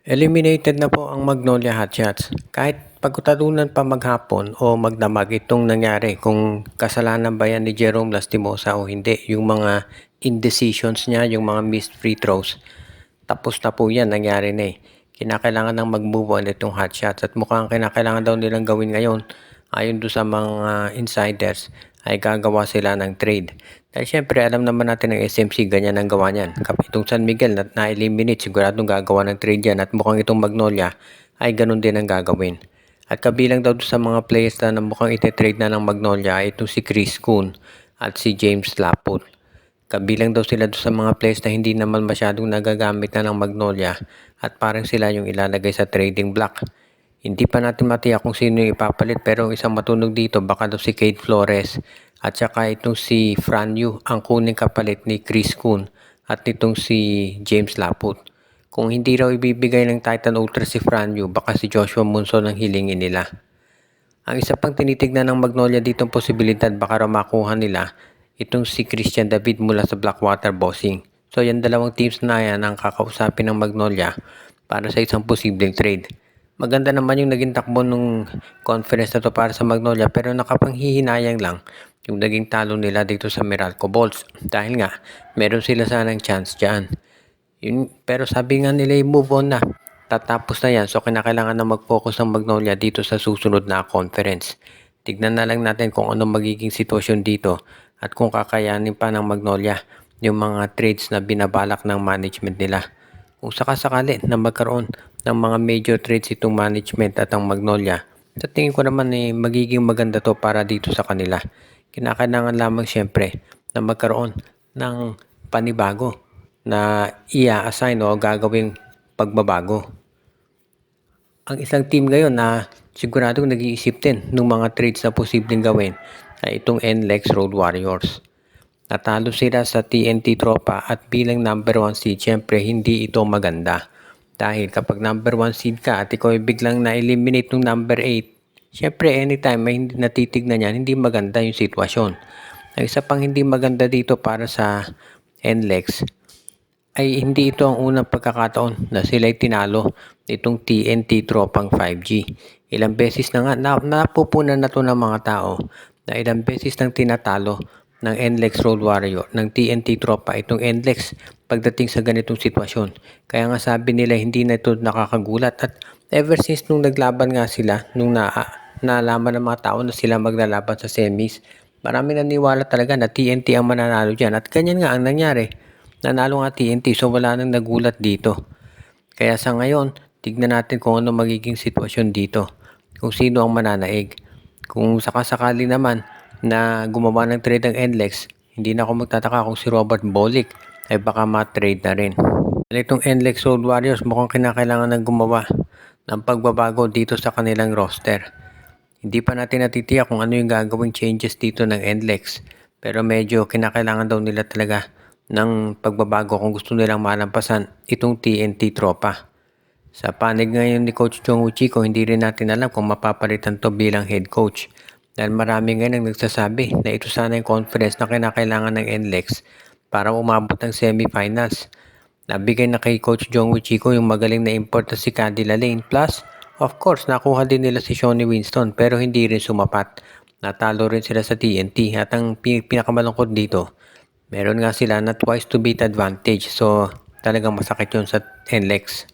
Eliminated na po ang Magnolia Hotshots. Kahit pagkutalunan pa maghapon o magdamag itong nangyari kung kasalanan ba yan ni Jerome Lastimosa o hindi. Yung mga indecisions niya, yung mga missed free throws. Tapos na po yan, nangyari na eh. Kinakailangan nang mag-move on itong hotshots at mukhang kinakailangan daw nilang gawin ngayon ayon do sa mga insiders ay gagawa sila ng trade. Dahil syempre alam naman natin ng SMC ganyan ang gawa niyan. Itong San Miguel na-eliminate siguradong gagawa ng trade yan at mukhang itong Magnolia ay ganun din ang gagawin. At kabilang daw sa mga players na mukhang ite-trade na ng Magnolia ay itong si Chris Kuhn at si James Laput. Kabilang daw sila sa mga players na hindi naman masyadong nagagamit na ng Magnolia at parang sila yung ilalagay sa trading block. Hindi pa natin matiyak kung sino yung ipapalit pero ang isang matunog dito baka daw si Cade Flores at saka itong si Franyu ang kuning kapalit ni Chris Kuhn at itong si James Laput. Kung hindi raw ibibigay ng Titan Ultra si Franyu baka si Joshua Munson ang hilingin nila. Ang isa pang tinitignan ng Magnolia ditong posibilidad baka raw makuha nila itong si Christian David mula sa Blackwater Bossing. So yan dalawang teams na yan ang kakausapin ng Magnolia para sa isang posibleng trade. Maganda naman yung naging takbo nung conference na to para sa Magnolia pero nakapanghihinayang lang yung naging talo nila dito sa Meralco Bolts. Dahil nga, meron sila sanang chance dyan. Pero sabi nga nila move on na. Tatapos na yan so kinakailangan na mag-focus ng Magnolia dito sa susunod na conference. Tignan na lang natin kung ano magiging sitwasyon dito at kung kakayanin pa ng Magnolia yung mga trades na binabalak ng management nila. Kung sakasakali na magkaroon ng mga major trades itong management at ang Magnolia, sa tingin ko naman magiging maganda to para dito sa kanila. Kinakailangan lamang syempre na magkaroon ng panibago na i-assign o gagawing pagbabago. Ang isang team ngayon na siguradong nag-iisip din ng mga trades na posibleng gawin ay itong NLEX Road Warriors. Natalo sila sa TNT Tropa at bilang number 1 seed, syempre hindi ito maganda. Dahil kapag number 1 seed ka at ikaw ay biglang na-eliminate ng number 8, syempre anytime may hindi natitignan yan, hindi maganda yung sitwasyon. Ang isa pang hindi maganda dito para sa NLEX ay hindi ito ang unang pagkakataon na sila'y tinalo nitong TNT Tropang 5G. Ilang beses na nga, napupunan na to ng mga tao na ilang beses nang tinatalo ng NLEX Road Warrior, ng TNT Tropa, itong NLEX pagdating sa ganitong sitwasyon. Kaya nga sabi nila hindi na ito nakakagulat at ever since nung naglaban nga sila, nung nalaman ng mga tao na sila maglalaban sa semis, marami naniwala talaga na TNT ang mananalo dyan at ganyan nga ang nangyari. Nanalo nga TNT so wala nang nagulat dito. Kaya sa ngayon, tignan natin kung ano magiging sitwasyon dito. Kung sino ang mananaig. Kung sakasakali naman na gumawa ng trade ng NLEX, hindi na ako magtataka kung si Robert Bolick ay baka ma-trade na rin. Itong NLEX Road Warriors mukhang kinakailangan ng gumawa ng pagbabago dito sa kanilang roster. Hindi pa natin natitiyak kung ano yung gagawing changes dito ng NLEX. Pero medyo kinakailangan daw nila talaga ng pagbabago kung gusto nilang malampasan itong TNT Tropa. Sa panig ngayon ni Coach Jong Chico, hindi rin natin alam kung mapapalitan to bilang head coach. Dahil marami ngayon ang nagsasabi na ito sana yung conference na kinakailangan ng NLEX para umabot ng semifinals. Nabigay na kay Coach Jong Chico yung magaling na import na si Candy Lane. Plus, of course, nakuha din nila si Shawnee Winston pero hindi rin sumapat. Natalo rin sila sa TNT at ang pinakamalungkot dito, meron nga sila na twice to beat advantage. So, talagang masakit yun sa NLEX.